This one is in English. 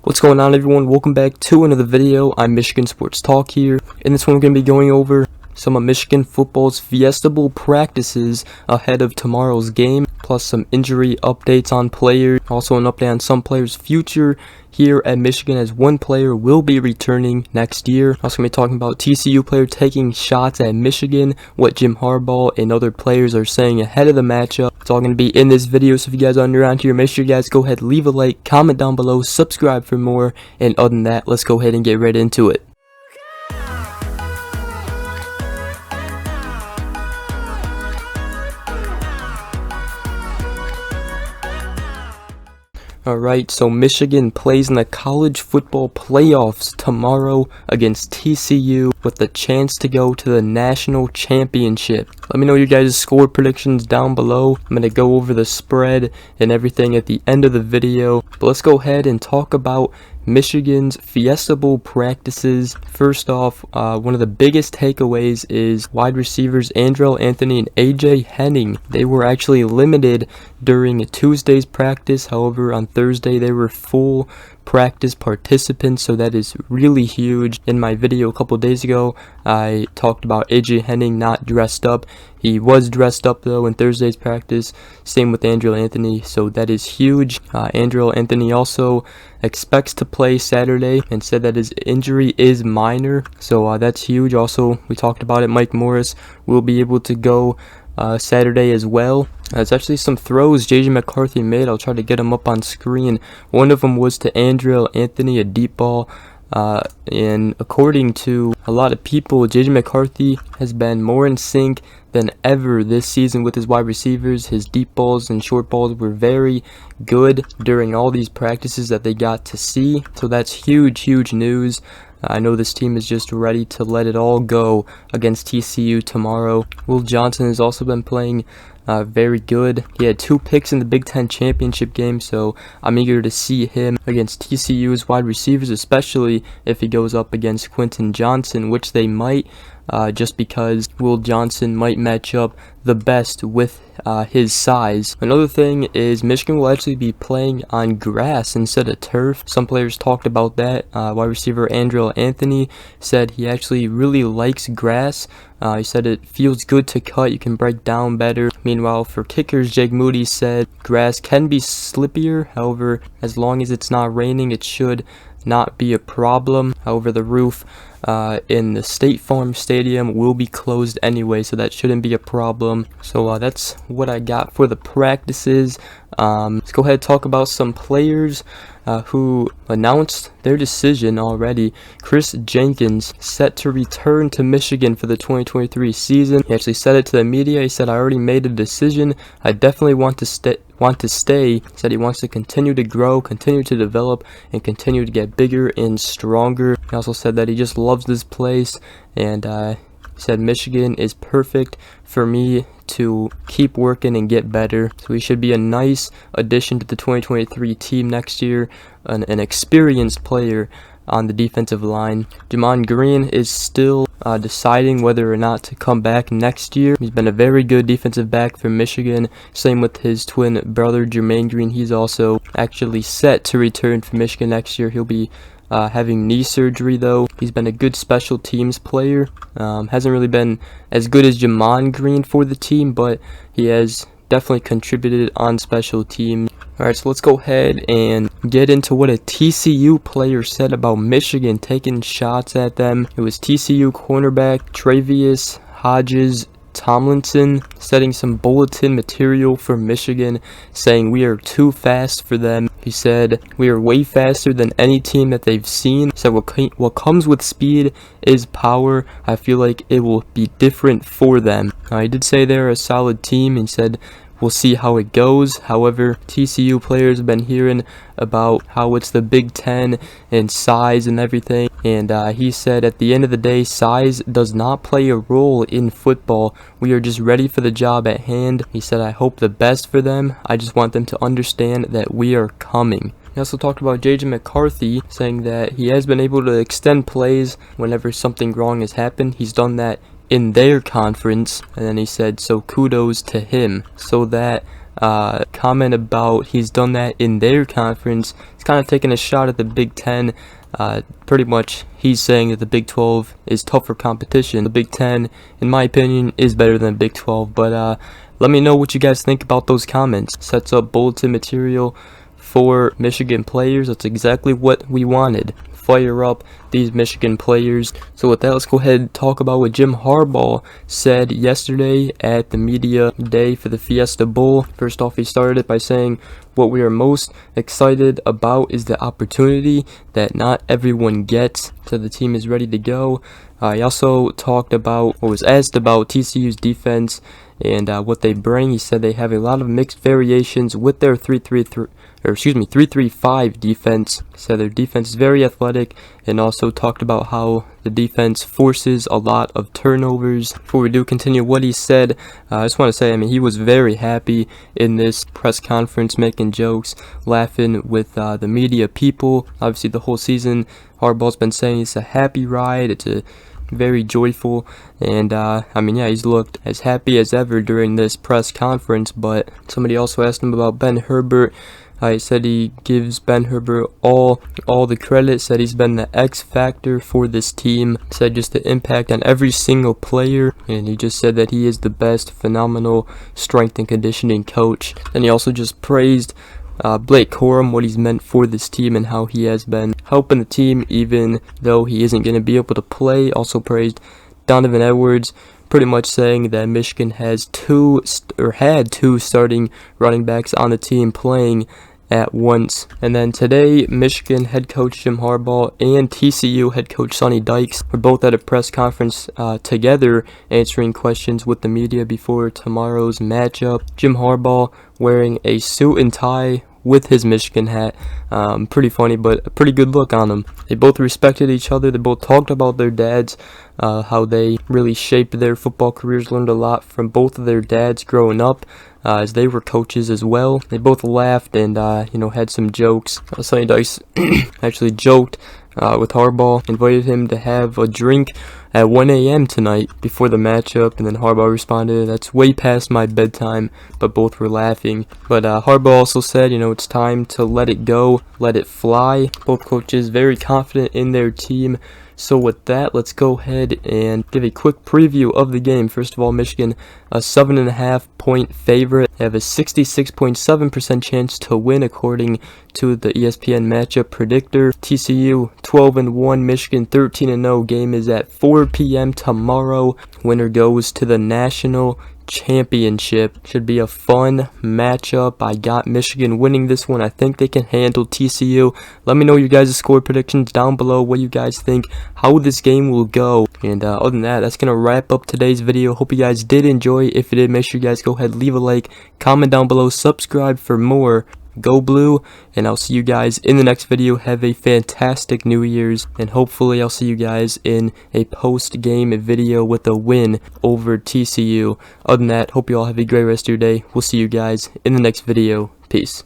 What's going on, everyone? Welcome back to another video. I'm Michigan Sports Talk here. In this one, we're going to be going over some of Michigan football's Fiesta Bowl practices ahead of tomorrow's game, plus some injury updates on players, also an update on some players' future here at Michigan, as one player will be returning next year. Also going to be talking about TCU player taking shots at Michigan, what Jim Harbaugh and other players are saying ahead of the matchup. It's all going to be in this video, so if you guys are new around here, make sure you guys go ahead, leave a like, comment down below, subscribe for more, and other than that, let's go ahead and get right into it. Alright, so Michigan plays in the college football playoffs tomorrow against TCU with the chance to go to the national championship. Let me know your guys' score predictions down below. I'm going to go over the spread and everything at the end of the video. But let's go ahead and talk about Michigan's Fiesta Bowl practices. First off, one of the biggest takeaways is wide receivers Andrell Anthony and AJ Henning. They were actually limited during Tuesday's practice. However, on Thursday they were full practice participants, so that is really huge. In my video a couple days ago, I talked about AJ Henning not dressed up. He was dressed up though in Thursday's practice. Same with Andrell Anthony, so that is huge. Andrell Anthony also expects to play Saturday and said that his injury is minor, so that's huge. Also, we talked about it, Mike Morris will be able to go Saturday as well. There's actually some throws JJ McCarthy made. I'll try to get them up on screen. One of them was to Andrell Anthony, a deep ball. And according to a lot of people, JJ McCarthy has been more in sync than ever this season with his wide receivers. His deep balls and short balls were very good during all these practices that they got to see. So that's huge news. I know this team is just ready to let it all go against TCU tomorrow. Will Johnson has also been playing very good. He had 2 picks in the Big Ten championship game, so I'm eager to see him against TCU's wide receivers, especially if he goes up against Quentin Johnson, which they might, just because Will Johnson might match up the best with his size. Another thing is Michigan will actually be playing on grass instead of turf. Some players talked about that. Wide receiver Andrell Anthony said he actually really likes grass. He said it feels good to cut, you can break down better. Meanwhile, for kickers, Jake Moody said grass can be slippier. However, as long as it's not raining, it should not be a problem. However, the roof in the State Farm Stadium will be closed anyway, so that shouldn't be a problem. So that's what I got for the practices. Let's go ahead and talk about some players who announced their decision already. Chris Jenkins set to return to Michigan for the 2023 season. He actually said it to the media. He said, "I already made a decision. I definitely want to stay. He said he wants to continue to grow, continue to develop, and continue to get bigger and stronger." He also said that he just loves this place, and he said Michigan is perfect for me to keep working and get better. So he should be a nice addition to the 2023 team next year, an experienced player on the defensive line. Jamon Green is still deciding whether or not to come back next year. He's been a very good defensive back for Michigan. Same with his twin brother Jermaine Green. He's also actually set to return for Michigan next year. He'll be having knee surgery though. He's been a good special teams player. Hasn't really been as good as Jamon Green for the team, but he has definitely contributed on special teams. Alright, so let's go ahead and get into what a TCU player said about Michigan taking shots at them. It was TCU cornerback Travius Hodges Tomlinson setting some bulletin material for Michigan, saying we are too fast for them. He said we are way faster than any team that they've seen. He said what comes with speed is power. I feel like it will be different for them. He did say they're a solid team, and said we'll see how it goes. However, TCU players have been hearing about how it's the Big Ten and size and everything. And he said at the end of the day, size does not play a role in football. We are just ready for the job at hand. He said, I hope the best for them. I just want them to understand that we are coming. He also talked about JJ McCarthy, saying that he has been able to extend plays whenever something wrong has happened. He's done that in their conference, and then he said, so kudos to him. So that comment about he's done that in their conference. He's kind of taking a shot at the Big Ten. Pretty much he's saying that the Big 12 is tougher competition. The Big 10, in my opinion, is better than Big 12. But let me know what you guys think about those comments. Sets up bulletin material for Michigan players. That's exactly what we wanted. Fire up these Michigan players. So with that, let's go ahead and talk about what Jim Harbaugh said yesterday at the media day for the Fiesta Bowl. First off, he started it by saying, what we are most excited about is the opportunity that not everyone gets, so the team is ready to go. He also talked about, or was asked about, TCU's defense and what they bring. He said they have a lot of mixed variations with their 3-3-5 defense. He said their defense is very athletic, and also talked about how the defense forces a lot of turnovers. Before we do continue what he said, I just want to say, he was very happy in this press conference, making jokes, laughing with the media people. Obviously, the whole season, Harbaugh's been saying it's a happy ride. It's a very joyful, and he's looked as happy as ever during this press conference. But somebody also asked him about Ben Herbert. He said he gives Ben Herbert all the credit, said he's been the X factor for this team, said just the impact on every single player, and he just said that he is the best, phenomenal strength and conditioning coach. And he also just praised Blake Corum, what he's meant for this team and how he has been helping the team even though he isn't going to be able to play. Also praised Donovan Edwards, pretty much saying that Michigan has had two starting running backs on the team playing at once. And then today, Michigan head coach Jim Harbaugh and TCU head coach Sonny Dykes were both at a press conference together, answering questions with the media before tomorrow's matchup. Jim Harbaugh wearing a suit and tie with his Michigan hat. Pretty funny, but a pretty good look on them. They both respected each other. They both talked about their dads, how they really shaped their football careers, learned a lot from both of their dads growing up, as they were coaches as well. They both laughed and had some jokes. Sonny Dykes actually joked with Harbaugh, invited him to have a drink at 1 a.m. tonight before the matchup, and then Harbaugh responded, "That's way past my bedtime," but both were laughing. But Harbaugh also said, it's time to let it go, let it fly. Both coaches very confident in their team. So with that, let's go ahead and give a quick preview of the game. First of all, Michigan, a 7.5 point favorite. They have a 66.7% chance to win according to the ESPN matchup predictor. TCU 12-1, Michigan 13-0. Game is at 4 p.m. tomorrow. Winner goes to the national championship. Should be a fun matchup. I got Michigan winning this one. I think they can handle TCU. Let me know your guys' score predictions down below, what you guys think, how this game will go. And other than that, that's gonna wrap up today's video. Hope you guys did enjoy. If you did, make sure you guys go ahead, leave a like, comment down below, subscribe for more. Go Blue, and I'll see you guys in the next video. Have a fantastic New Year's, and hopefully I'll see you guys in a post-game video with a win over TCU. Other than that, hope you all have a great rest of your day. We'll see you guys in the next video. Peace.